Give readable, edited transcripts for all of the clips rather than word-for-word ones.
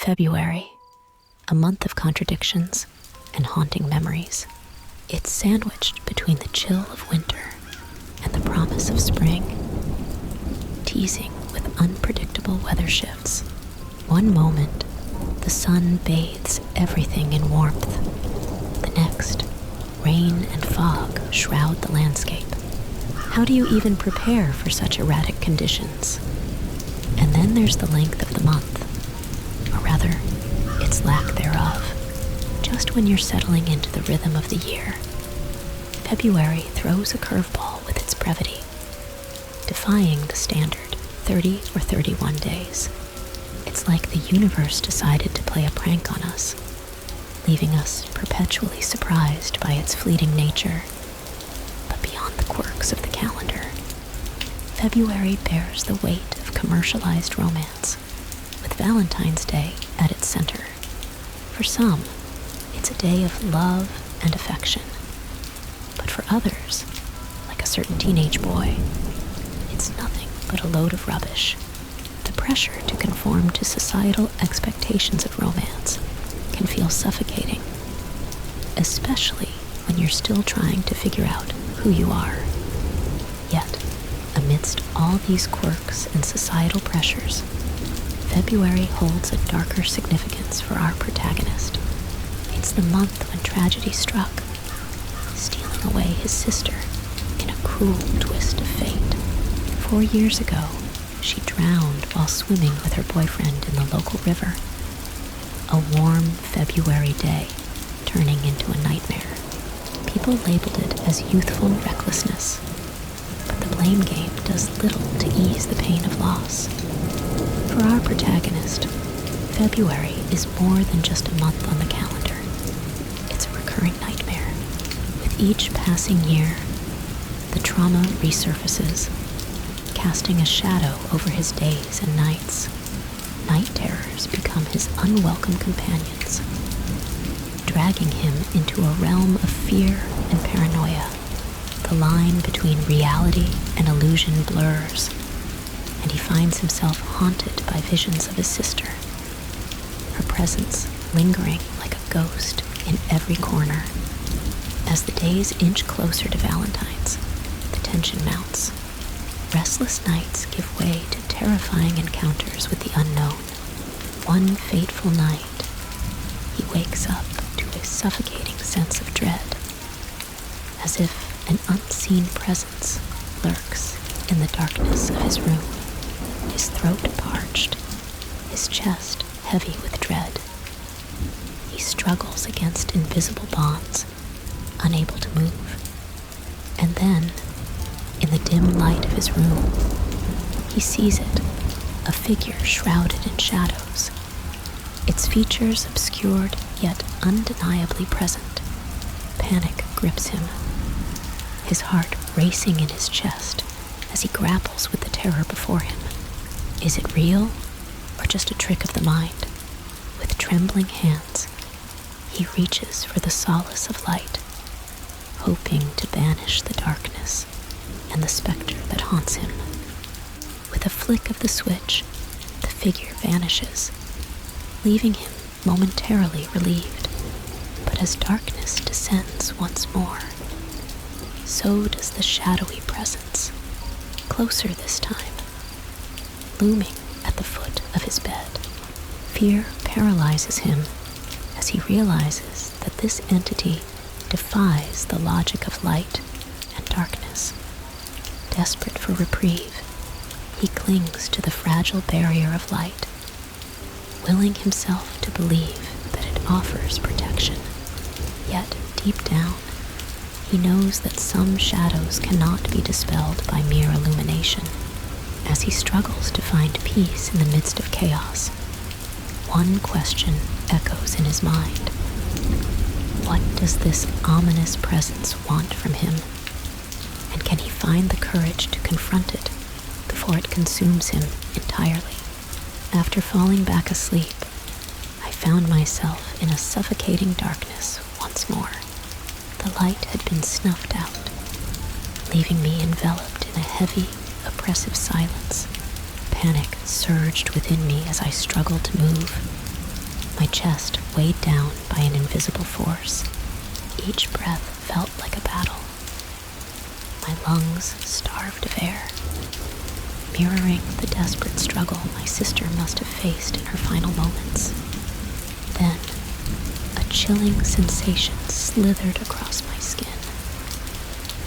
February, a month of contradictions and haunting memories. It's sandwiched between the chill of winter and the promise of spring, teasing with unpredictable weather shifts. One moment, the sun bathes everything in warmth. The next, rain and fog shroud the landscape. How do you even prepare for such erratic conditions? And then there's the length of the month, or rather, its lack thereof. Just when you're settling into the rhythm of the year, February throws a curveball with its brevity, defying the standard 30 or 31 days. It's like the universe decided to play a prank on us, leaving us perpetually surprised by its fleeting nature. But beyond the quirks of the calendar, February bears the weight of commercialized romance, with Valentine's Day at its center. For some, it's a day of love and affection. But for others, like a certain teenage boy, it's nothing but a load of rubbish. The pressure to conform to societal expectations of romance can feel suffocating, especially when you're still trying to figure out who you are. Yet, amidst all these quirks and societal pressures, February holds a darker significance for our protagonist. It's the month when tragedy struck, stealing away his sister in a cruel twist of fate. 4 years ago, she drowned while swimming with her boyfriend in the local river. A warm February day turning into a nightmare. People labeled it as youthful recklessness, but the blame game does little to ease the pain of loss. For our protagonist, February is more than just a month on the calendar. It's a recurring nightmare. With each passing year, the trauma resurfaces, casting a shadow over his days and nights. Night terrors become his unwelcome companions, dragging him into a realm of fear and paranoia. The line between reality and illusion blurs, and he finds himself haunted by visions of his sister, her presence lingering like a ghost in every corner. As the days inch closer to Valentine's, the tension mounts. Restless nights give way to terrifying encounters with the unknown. One fateful night, he wakes up to a suffocating sense of dread, as if an unseen presence lurks in the darkness of his room. His throat parched, his chest heavy with dread. He struggles against invisible bonds, unable to move. And then, in the dim light of his room, he sees it, a figure shrouded in shadows, its features obscured yet undeniably present. Panic grips him, his heart racing in his chest as he grapples with the terror before him. Is it real, or just a trick of the mind? With trembling hands, he reaches for the solace of light, hoping to banish the darkness and the specter that haunts him. With a flick of the switch, the figure vanishes, leaving him momentarily relieved. But as darkness descends once more, so does the shadowy presence, closer this time, looming at the foot of his bed. Fear paralyzes him as he realizes that this entity defies the logic of light and darkness. Desperate for reprieve, he clings to the fragile barrier of light, willing himself to believe that it offers protection. Yet, deep down, he knows that some shadows cannot be dispelled by mere illumination. As he struggles to find peace in the midst of chaos, one question echoes in his mind. What does this ominous presence want from him? And can he find the courage to confront it before it consumes him entirely? After falling back asleep, I found myself in a suffocating darkness once more. The light had been snuffed out, leaving me enveloped in a heavy, oppressive silence. Panic surged within me as I struggled to move, my chest weighed down by an invisible force. Each breath felt like a battle. My lungs starved of air, mirroring the desperate struggle my sister must have faced in her final moments. Then, a chilling sensation slithered across my skin.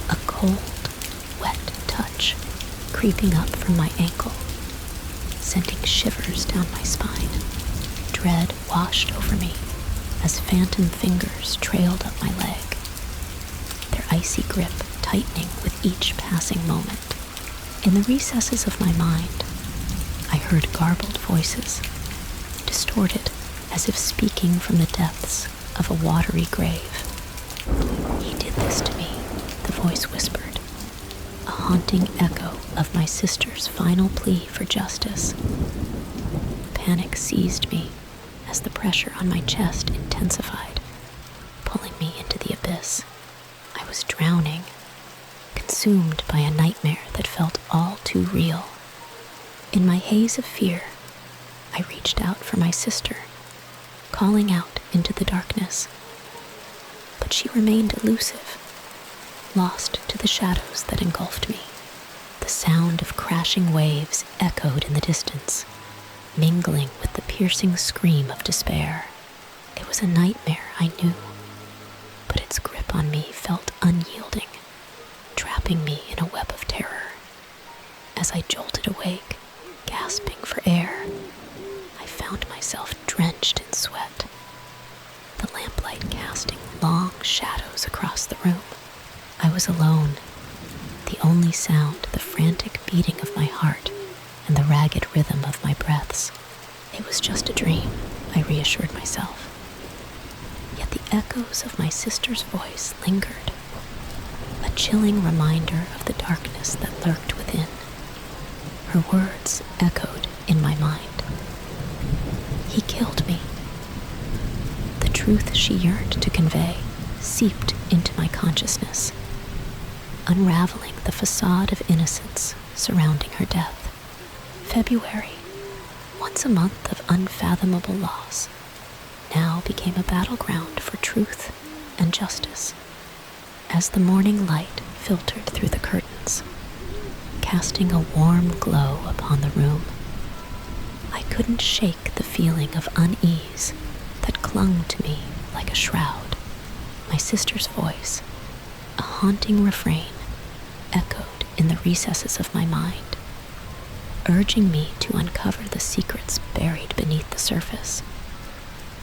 A cold, wet touch creeping up from my ankle, sending shivers down my spine. Dread washed over me as phantom fingers trailed up my leg, their icy grip tightening with each passing moment. In the recesses of my mind, I heard garbled voices, distorted as if speaking from the depths of a watery grave. "He did this to me," the voice whispered, a haunting echo of my sister's final plea for justice. Panic seized me as the pressure on my chest intensified, pulling me into the abyss. I was drowning, consumed by a nightmare that felt all too real. In my haze of fear, I reached out for my sister, calling out into the darkness. But she remained elusive, lost to the shadows that engulfed me. The sound of crashing waves echoed in the distance, mingling with the piercing scream of despair. It was a nightmare, I knew, but its grip on me felt unyielding, trapping me in a web of terror. As I jolted awake, gasping for air, I found myself drenched in sweat, the lamplight casting long shadows across the room. I was alone, the only sound the frantic beating of my heart and the ragged rhythm of my breaths. It was just a dream, I reassured myself. Yet the echoes of my sister's voice lingered, a chilling reminder of the darkness that lurked within. Her words echoed in my mind. He killed me. The truth she yearned to convey seeped into my consciousness, unraveling the facade of innocence surrounding her death. February, once a month of unfathomable loss, now became a battleground for truth and justice. As the morning light filtered through the curtains, casting a warm glow upon the room, I couldn't shake the feeling of unease that clung to me like a shroud. My sister's voice, a haunting refrain, echoed in the recesses of my mind, urging me to uncover the secrets buried beneath the surface.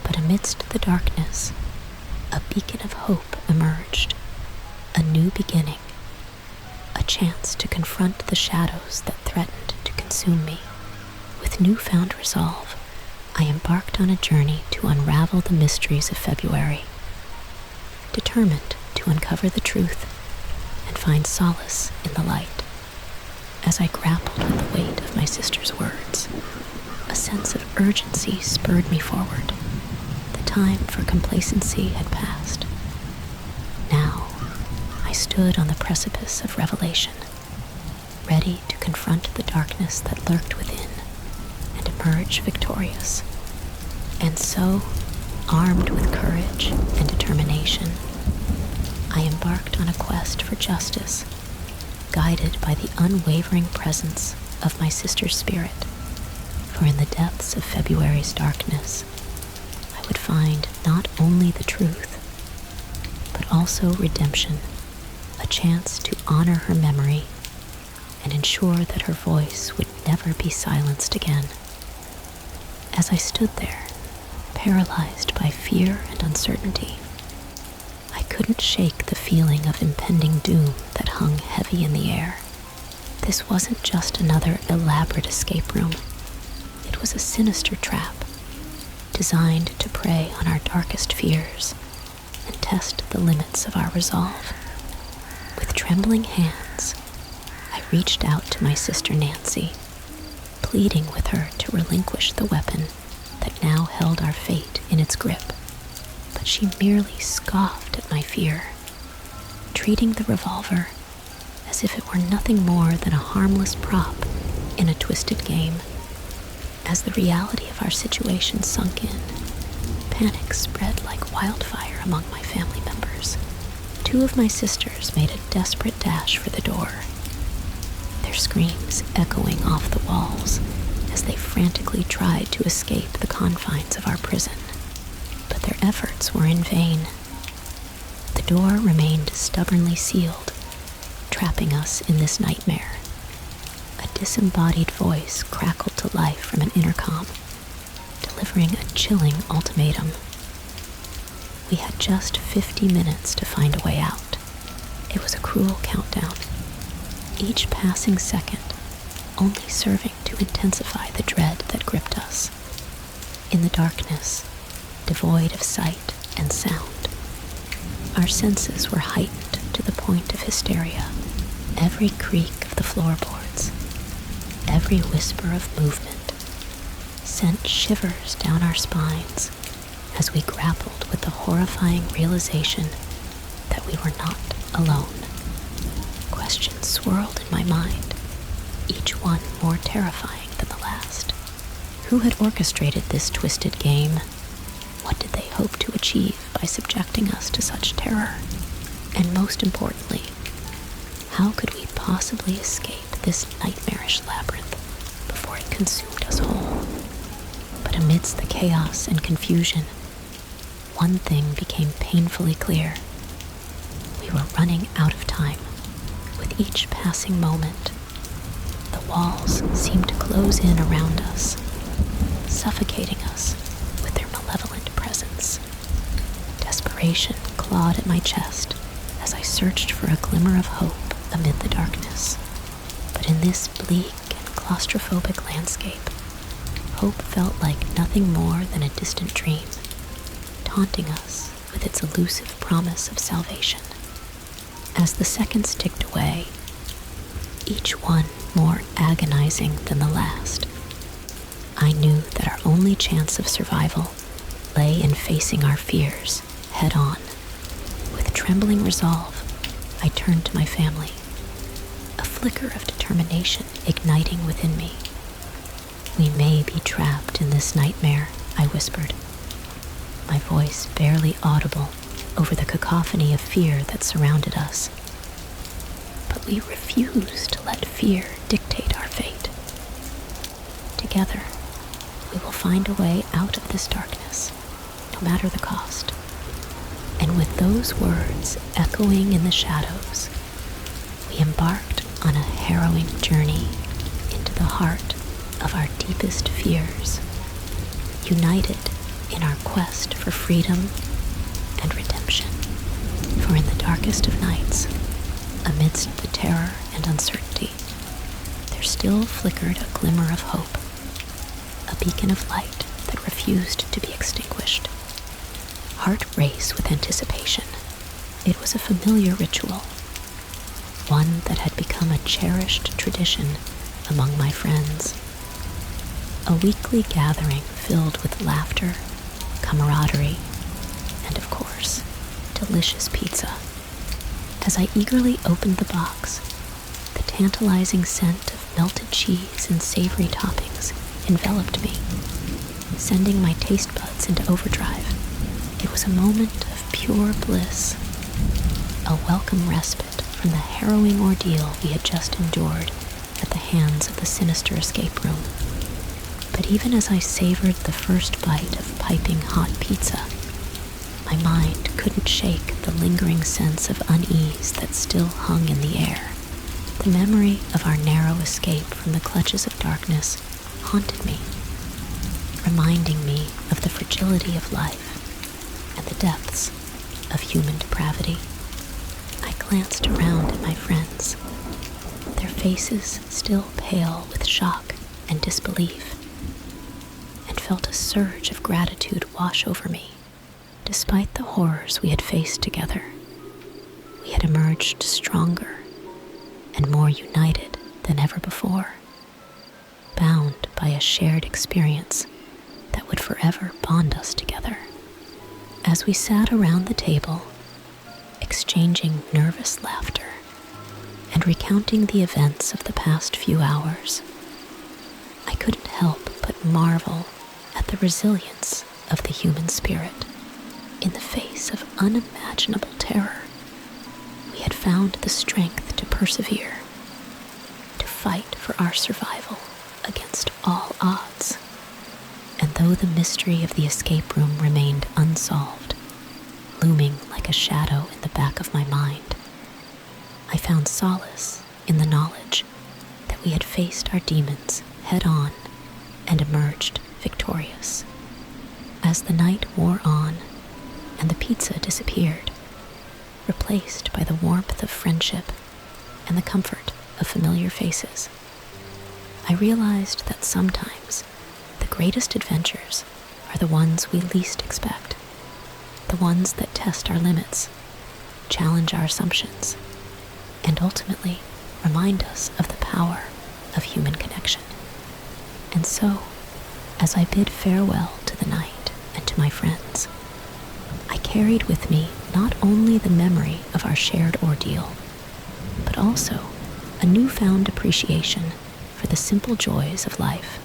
But amidst the darkness, a beacon of hope emerged, a new beginning, a chance to confront the shadows that threatened to consume me. With newfound resolve, I embarked on a journey to unravel the mysteries of February, determined to uncover the truth and find solace in the light. As I grappled with the weight of my sister's words, a sense of urgency spurred me forward. The time for complacency had passed. Now, I stood on the precipice of revelation, ready to confront the darkness that lurked within and emerge victorious. And so, armed with courage and determination, I embarked on a quest for justice, guided by the unwavering presence of my sister's spirit. For in the depths of February's darkness, I would find not only the truth, but also redemption, a chance to honor her memory and ensure that her voice would never be silenced again. As I stood there, paralyzed by fear and uncertainty, I couldn't shake the feeling of impending doom that hung heavy in the air. This wasn't just another elaborate escape room. It was a sinister trap, designed to prey on our darkest fears and test the limits of our resolve. With trembling hands, I reached out to my sister Nancy, pleading with her to relinquish the weapon that now held our fate in its grip. But she merely scoffed at my fear, treating the revolver as if it were nothing more than a harmless prop in a twisted game. As the reality of our situation sunk in, Panic spread like wildfire among my family members. Two of my sisters made a desperate dash for the door, their screams echoing off the walls as they frantically tried to escape the confines of our prison. But their efforts were in vain. The door remained stubbornly sealed, trapping us in this nightmare. A disembodied voice crackled to life from an intercom, delivering a chilling ultimatum. We had just 50 minutes to find a way out. It was a cruel countdown, each passing second only serving to intensify the dread that gripped us. In the darkness, devoid of sight and sound, our senses were heightened to the point of hysteria. Every creak of the floorboards, every whisper of movement sent shivers down our spines as we grappled with the horrifying realization that we were not alone. Questions swirled in my mind, each one more terrifying than the last. Who had orchestrated this twisted game? What did they hope to achieve by subjecting us to such terror? And most importantly, how could we possibly escape this nightmarish labyrinth before it consumed us whole? But amidst the chaos and confusion, one thing became painfully clear. We were running out of time. With each passing moment, the walls seemed to close in around us, suffocating us with their malevolent presence. Desperation clawed at my chest as I searched for a glimmer of hope amid the darkness. But in this bleak and claustrophobic landscape, hope felt like nothing more than a distant dream, taunting us with its elusive promise of salvation. As the seconds ticked away, each one more agonizing than the last, I knew that our only chance of survival lay in facing our fears head on. With trembling resolve, I turned to my family, a flicker of determination igniting within me. "We may be trapped in this nightmare," I whispered, my voice barely audible over the cacophony of fear that surrounded us. But we refuse to let fear dictate our fate. Together, we will find a way out of this darkness, no matter the cost. And with those words echoing in the shadows, we embarked on a harrowing journey into the heart of our deepest fears, united in our quest for freedom and redemption. For in the darkest of nights, amidst the terror and uncertainty, there still flickered a glimmer of hope, a beacon of light that refused to be extinguished. Heart raced with anticipation. It was a familiar ritual, one that had become a cherished tradition among my friends. A weekly gathering filled with laughter, camaraderie, and of course, delicious pizza. As I eagerly opened the box, the tantalizing scent of melted cheese and savory toppings enveloped me, sending my taste buds into overdrive. It was a moment of pure bliss, a welcome respite from the harrowing ordeal we had just endured at the hands of the sinister escape room. But even as I savored the first bite of piping hot pizza, my mind couldn't shake the lingering sense of unease that still hung in the air. The memory of our narrow escape from the clutches of darkness haunted me, reminding me of the fragility of life and the depths of human depravity. I glanced around at my friends, their faces still pale with shock and disbelief, and felt a surge of gratitude wash over me. Despite the horrors we had faced together, we had emerged stronger and more united than ever before, bound by a shared experience that would forever bond us together. As we sat around the table, exchanging nervous laughter and recounting the events of the past few hours, I couldn't help but marvel at the resilience of the human spirit. In the face of unimaginable terror, we had found the strength to persevere, to fight for our survival against all odds. And though the mystery of the escape room remained unsolved, looming like a shadow in the back of my mind, I found solace in the knowledge that we had faced our demons head-on and emerged victorious. As the night wore on and the pizza disappeared, replaced by the warmth of friendship and the comfort of familiar faces, I realized that sometimes the greatest adventures are the ones we least expect, the ones that test our limits, challenge our assumptions, and ultimately remind us of the power of human connection. And so, as I bid farewell to the night and to my friends, I carried with me not only the memory of our shared ordeal, but also a newfound appreciation for the simple joys of life.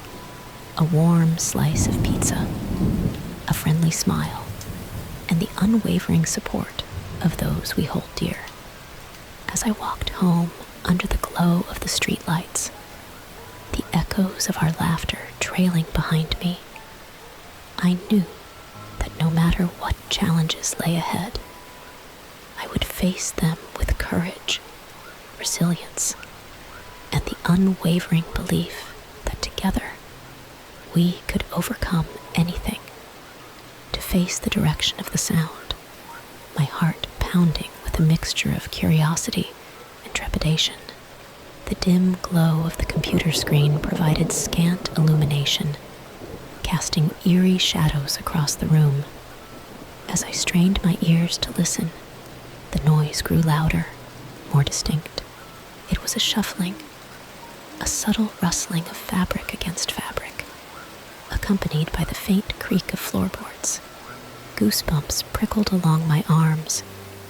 A warm slice of pizza, a friendly smile, and the unwavering support of those we hold dear. As I walked home under the glow of the streetlights, the echoes of our laughter trailing behind me, I knew that no matter what challenges lay ahead, I would face them with courage, resilience, and the unwavering belief that together we could overcome anything. To face the direction of the sound, my heart pounding with a mixture of curiosity and trepidation. The dim glow of the computer screen provided scant illumination, casting eerie shadows across the room. As I strained my ears to listen, the noise grew louder, more distinct. It was a shuffling, a subtle rustling of fabric against fabric, accompanied by the faint creak of floorboards. Goosebumps prickled along my arms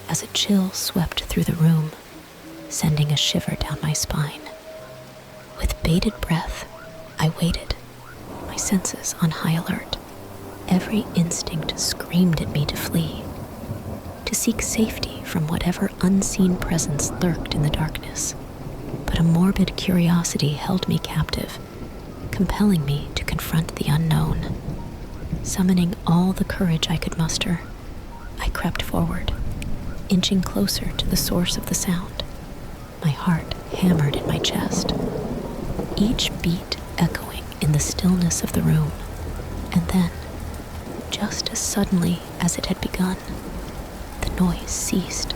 as a chill swept through the room, sending a shiver down my spine. With bated breath, I waited, my senses on high alert. Every instinct screamed at me to flee, to seek safety from whatever unseen presence lurked in the darkness. But a morbid curiosity held me captive, compelling me to confront the unknown. Summoning all the courage I could muster, I crept forward, inching closer to the source of the sound. My heart hammered in my chest, each beat echoing in the stillness of the room. And then, just as suddenly as it had begun, the noise ceased,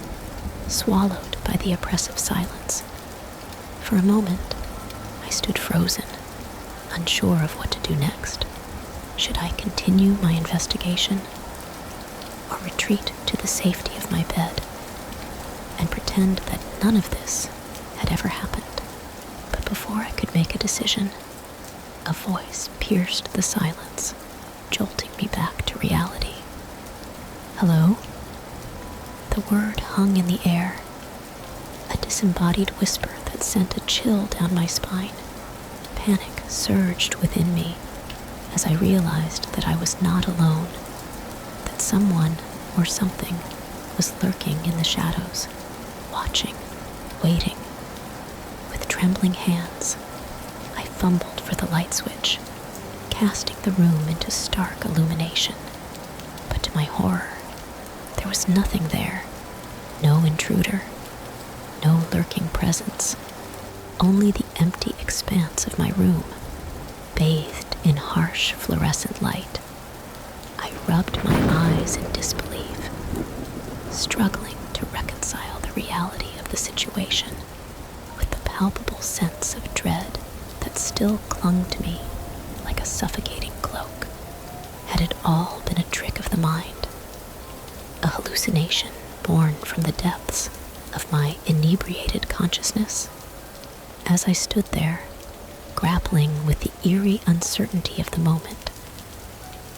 swallowed by the oppressive silence. For a moment, I stood frozen, unsure of what to do next. Should I continue my investigation, or retreat to the safety of my bed and pretend that none of this had ever happened? But before I could make a decision, a voice pierced the silence, jolting me back to reality. Hello? The word hung in the air, a disembodied whisper that sent a chill down my spine. Panic surged within me as I realized that I was not alone, that someone or something was lurking in the shadows, watching, waiting. With trembling hands, I fumbled for the light switch, casting the room into stark illumination. But to my horror, there was nothing there. No intruder, no lurking presence, only the empty expanse of my room, bathed in harsh fluorescent light. I rubbed my eyes in disbelief, struggling to reconcile the reality of the situation with the palpable sense of dread that still clung to me like a suffocating cloak. Had it all been a trick of the mind, a hallucination born from the depths of my inebriated consciousness? As I stood there, grappling with the eerie uncertainty of the moment,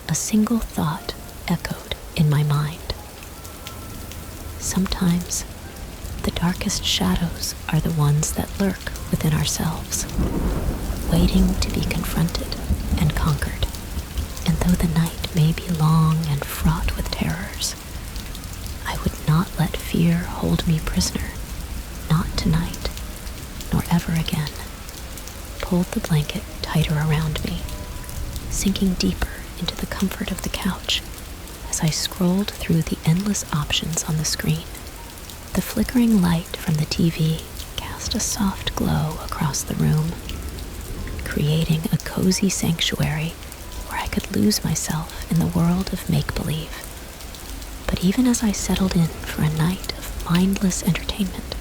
a single thought echoed in my mind. Sometimes, the darkest shadows are the ones that lurk within ourselves, waiting to be confronted and conquered. And though the night may be long and fraught with terrors, I would not let fear hold me prisoner, not tonight, nor ever again. Pulled the blanket tighter around me, sinking deeper into the comfort of the couch as I scrolled through the endless options on the screen. The flickering light from the TV cast a soft glow across the room, creating a cozy sanctuary where I could lose myself in the world of make-believe. But even as I settled in for a night of mindless entertainment,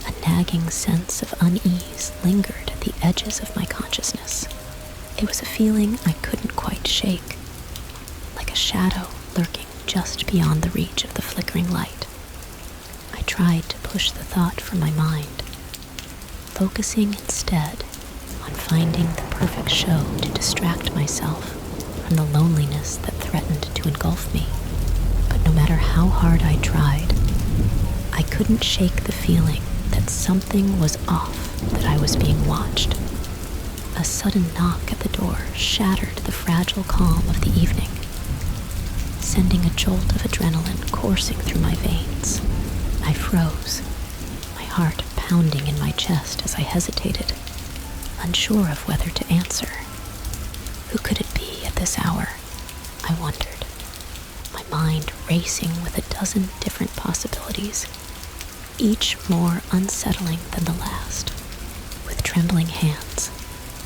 a nagging sense of unease lingered at the edges of my consciousness. It was a feeling I couldn't quite shake, like a shadow lurking just beyond the reach of the flickering light. I tried to push the thought from my mind, focusing instead on finding the perfect show to distract myself from the loneliness that threatened to engulf me. But no matter how hard I tried, I couldn't shake the feeling that something was off, that I was being watched. A sudden knock at the door shattered the fragile calm of the evening, sending a jolt of adrenaline coursing through my veins. I froze, my heart pounding in my chest as I hesitated, unsure of whether to answer. Who could it be at this hour? I wondered, my mind racing with a dozen different possibilities, each more unsettling than the last. With trembling hands,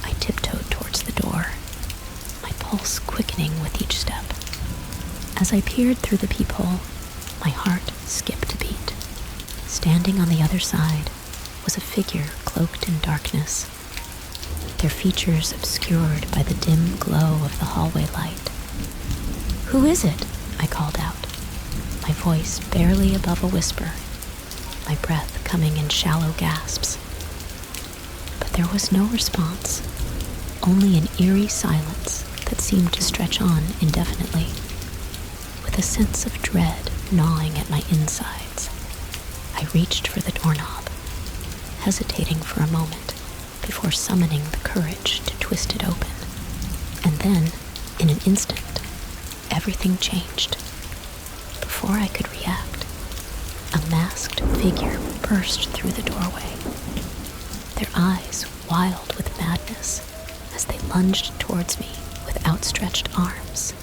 I tiptoed towards the door, my pulse quickening with each step. As I peered through the peephole, my heart skipped a beat. Standing on the other side was a figure cloaked in darkness, their features obscured by the dim glow of the hallway light. "Who is it?" I called out, my voice barely above a whisper, my breath coming in shallow gasps. But there was no response, only an eerie silence that seemed to stretch on indefinitely, with a sense of dread gnawing at my insides. I reached for the doorknob, hesitating for a moment before summoning the courage to twist it open. And then, in an instant, everything changed. Before I could react, a masked figure burst through the doorway, their eyes wild with madness as they lunged towards me with outstretched arms.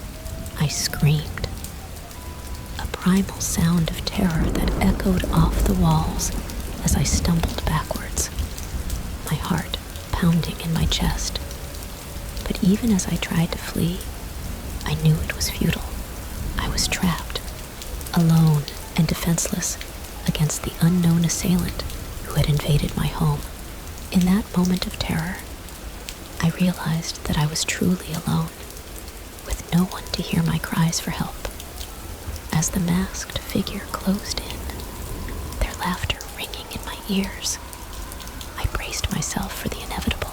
I screamed, a primal sound of terror that echoed off the walls as I stumbled backwards, my heart pounding in my chest. But even as I tried to flee, I knew it was futile. I was trapped, alone and defenseless against the unknown assailant who had invaded my home. In that moment of terror, I realized that I was truly alone, with no one to hear my cries for help. As the masked figure closed in, their laughter ringing in my ears, I braced myself for the inevitable.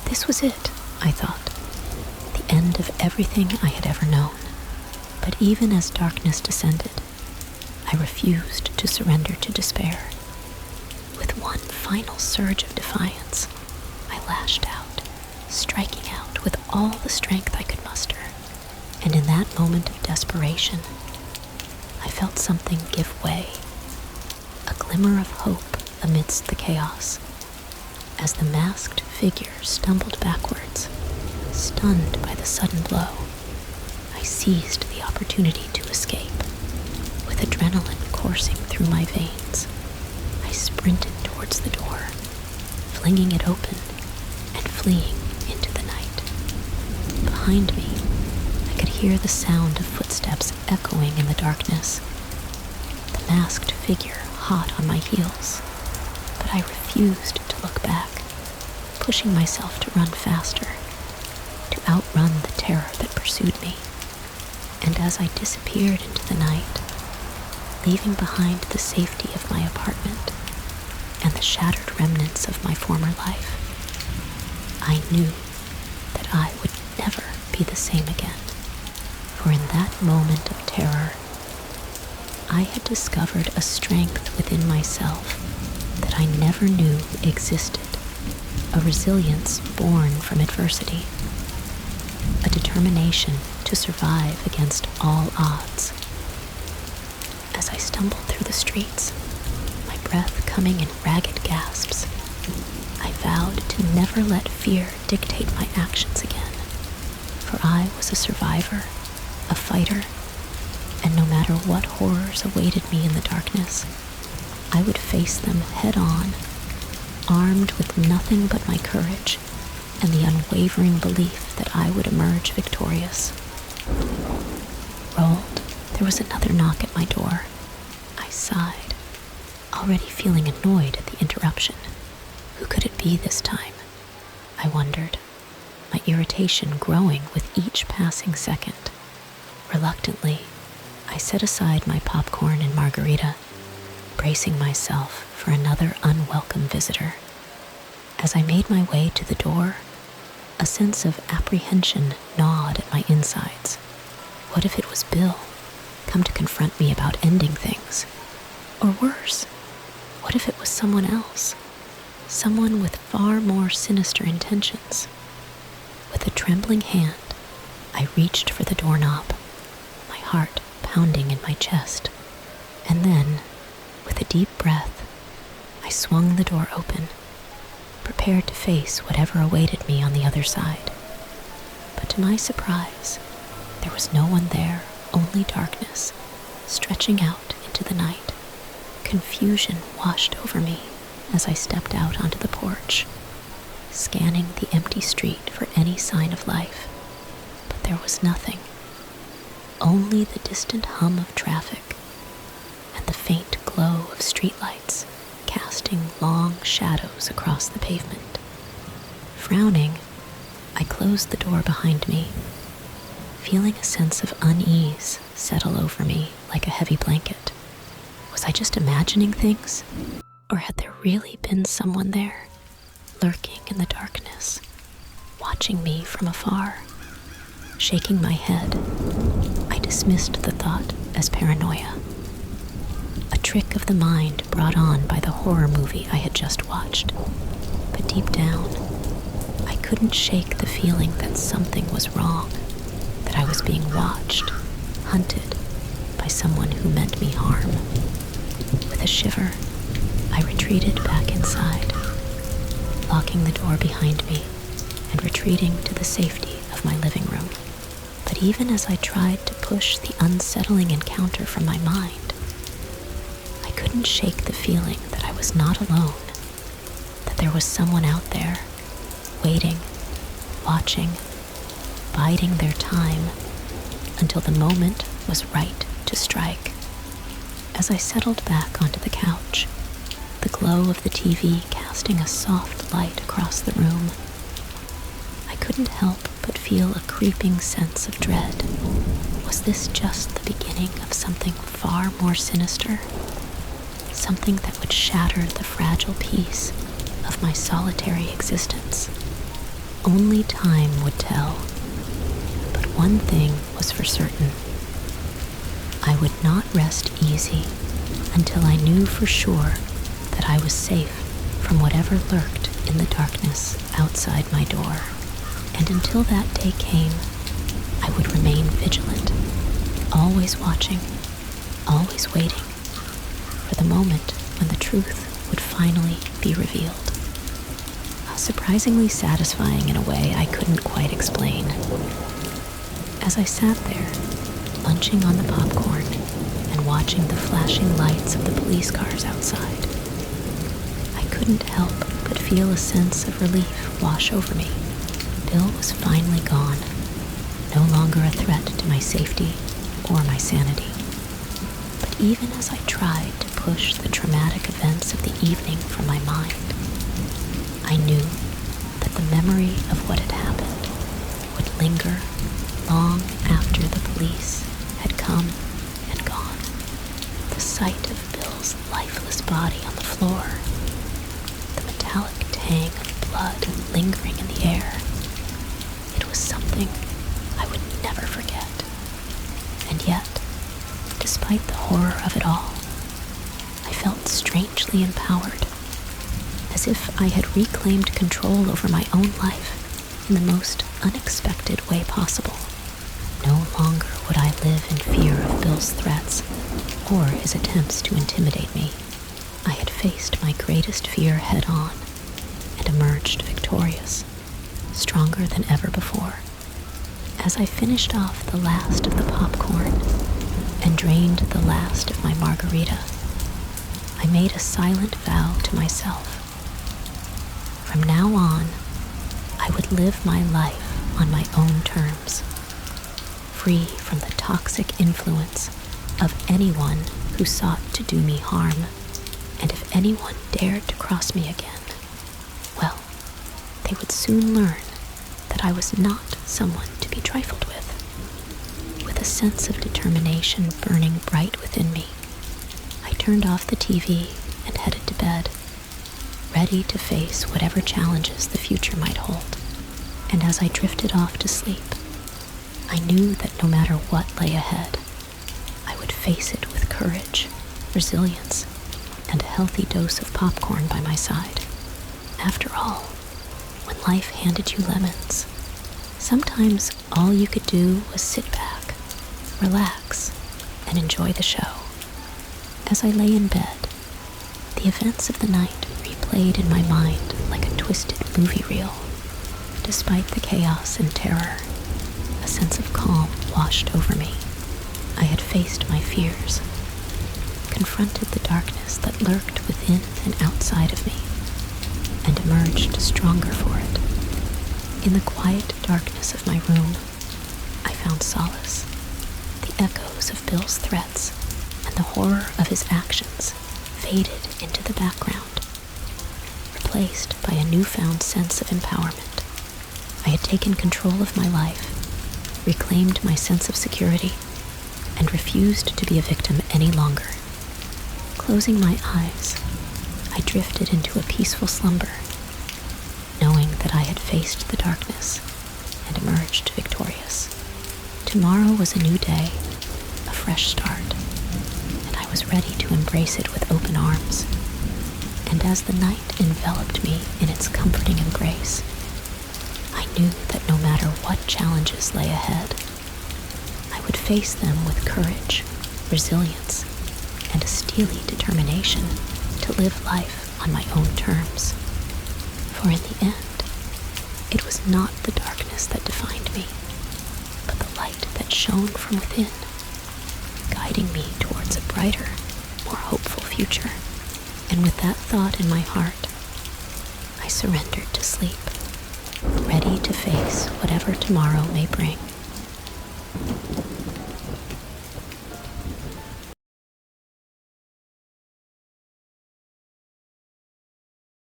This was it, I thought, the end of everything I had ever known. But even as darkness descended, I refused to surrender to despair. With one final surge of defiance, I lashed out, striking out with all the strength I could muster. And in that moment of desperation, I felt something give way, a glimmer of hope amidst the chaos. As the masked figure stumbled backwards, stunned by the sudden blow, I seized the opportunity to escape. With adrenaline coursing through my veins, I sprinted towards the door, flinging it open and fleeing into the night. Behind me, I could hear the sound of footsteps echoing in the darkness, the masked figure hot on my heels. But I refused to look back, pushing myself to run faster, to outrun the terror that pursued me. And as I disappeared into the night, leaving behind the safety of my apartment and the shattered remnants of my former life, I knew that I would never be the same again. For in that moment of terror, I had discovered a strength within myself that I never knew existed, a resilience born from adversity, a determination to survive against all odds. As I stumbled through the streets, my breath coming in ragged gasps, I vowed to never let fear dictate my actions again, for I was a survivor, a fighter, and no matter what horrors awaited me in the darkness, I would face them head on, armed with nothing but my courage and the unwavering belief that I would emerge victorious. Rolled, there was another knock at my door. I sighed, already feeling annoyed at the interruption. Who could it be this time? I wondered, my irritation growing with each passing second. Reluctantly, I set aside my popcorn and margarita, bracing myself for another unwelcome visitor. As I made my way to the door, a sense of apprehension gnawed at my insides. What if it was Bill, come to confront me about ending things? Or worse, what if it was someone else? Someone with far more sinister intentions. With a trembling hand, I reached for the doorknob, my heart pounding in my chest. And then, with a deep breath, I swung the door open, prepared to face whatever awaited me on the other side. But to my surprise, there was no one there, only darkness, stretching out into the night. Confusion washed over me as I stepped out onto the porch, scanning the empty street for any sign of life. But there was nothing, only the distant hum of traffic and the faint glow of streetlights casting long shadows across the pavement. Frowning, I closed the door behind me, feeling a sense of unease settle over me like a heavy blanket. Was I just imagining things? Or had there really been someone there, lurking in the darkness, watching me from afar? Shaking my head, I dismissed the thought as paranoia. A trick of the mind brought on by the horror movie I had just watched. But deep down, I couldn't shake the feeling that something was wrong, that I was being watched, hunted by someone who meant me harm. With a shiver, I retreated back inside, locking the door behind me and retreating to the safety of my living room. But even as I tried to push the unsettling encounter from my mind, I couldn't shake the feeling that I was not alone, that there was someone out there, waiting, watching, biding their time until the moment was right to strike. As I settled back onto the couch, the glow of the TV casting a soft light across the room, I couldn't help but feel a creeping sense of dread. Was this just the beginning of something far more sinister? Something that would shatter the fragile peace of my solitary existence? Only time would tell. But one thing was for certain. I would not rest easy until I knew for sure that I was safe from whatever lurked in the darkness outside my door. And until that day came, I would remain vigilant, always watching, always waiting for the moment when the truth would finally be revealed. Surprisingly satisfying in a way I couldn't quite explain. As I sat there, munching on the popcorn and watching the flashing lights of the police cars outside, I couldn't help but feel a sense of relief wash over me. Bill was finally gone, no longer a threat to my safety or my sanity. But even as I tried to push the traumatic events of the evening from my mind, I knew that the memory of what had happened would linger long after the police had come and gone. The sight of Bill's lifeless body on the floor, the metallic tang of blood lingering in the air, it was something I would never forget. And yet, despite the horror of it all, I felt strangely empowered, as if I had reclaimed control over my own life in the most unexpected way possible. No longer would I live in fear of Bill's threats or his attempts to intimidate me. I had faced my greatest fear head on and emerged victorious, stronger than ever before. As I finished off the last of the popcorn and drained the last of my margarita, I made a silent vow to myself. From now on, I would live my life on my own terms, free from the toxic influence of anyone who sought to do me harm, and if anyone dared to cross me again, well, they would soon learn that I was not someone to be trifled with. With a sense of determination burning bright within me, I turned off the TV and headed to bed, ready to face whatever challenges the future might hold. And as I drifted off to sleep, I knew that no matter what lay ahead, I would face it with courage, resilience, and a healthy dose of popcorn by my side. After all, when life handed you lemons, sometimes all you could do was sit back, relax, and enjoy the show. As I lay in bed, the events of the night replayed in my mind like a twisted movie reel. Despite the chaos and terror, a sense of calm washed over me. I had faced my fears, confronted the darkness that lurked within and outside of me, and emerged stronger for it. In the quiet darkness of my room, I found solace. The echoes of Bill's threats and the horror of his actions faded into the background, replaced by a newfound sense of empowerment. I had taken control of my life, reclaimed my sense of security, and refused to be a victim any longer. Closing my eyes, I drifted into a peaceful slumber, knowing that I had faced the darkness and emerged victorious. Tomorrow was a new day, a fresh start, and I was ready to embrace it with open arms. And as the night enveloped me in its comforting embrace, I knew that no matter what challenges lay ahead, I would face them with courage, resilience, and a steely determination to live life on my own terms. For in the end, it was not the darkness that defined me, but the light that shone from within, guiding me towards a brighter, more hopeful future. And with that thought in my heart, I surrendered to sleep, ready to face whatever tomorrow may bring.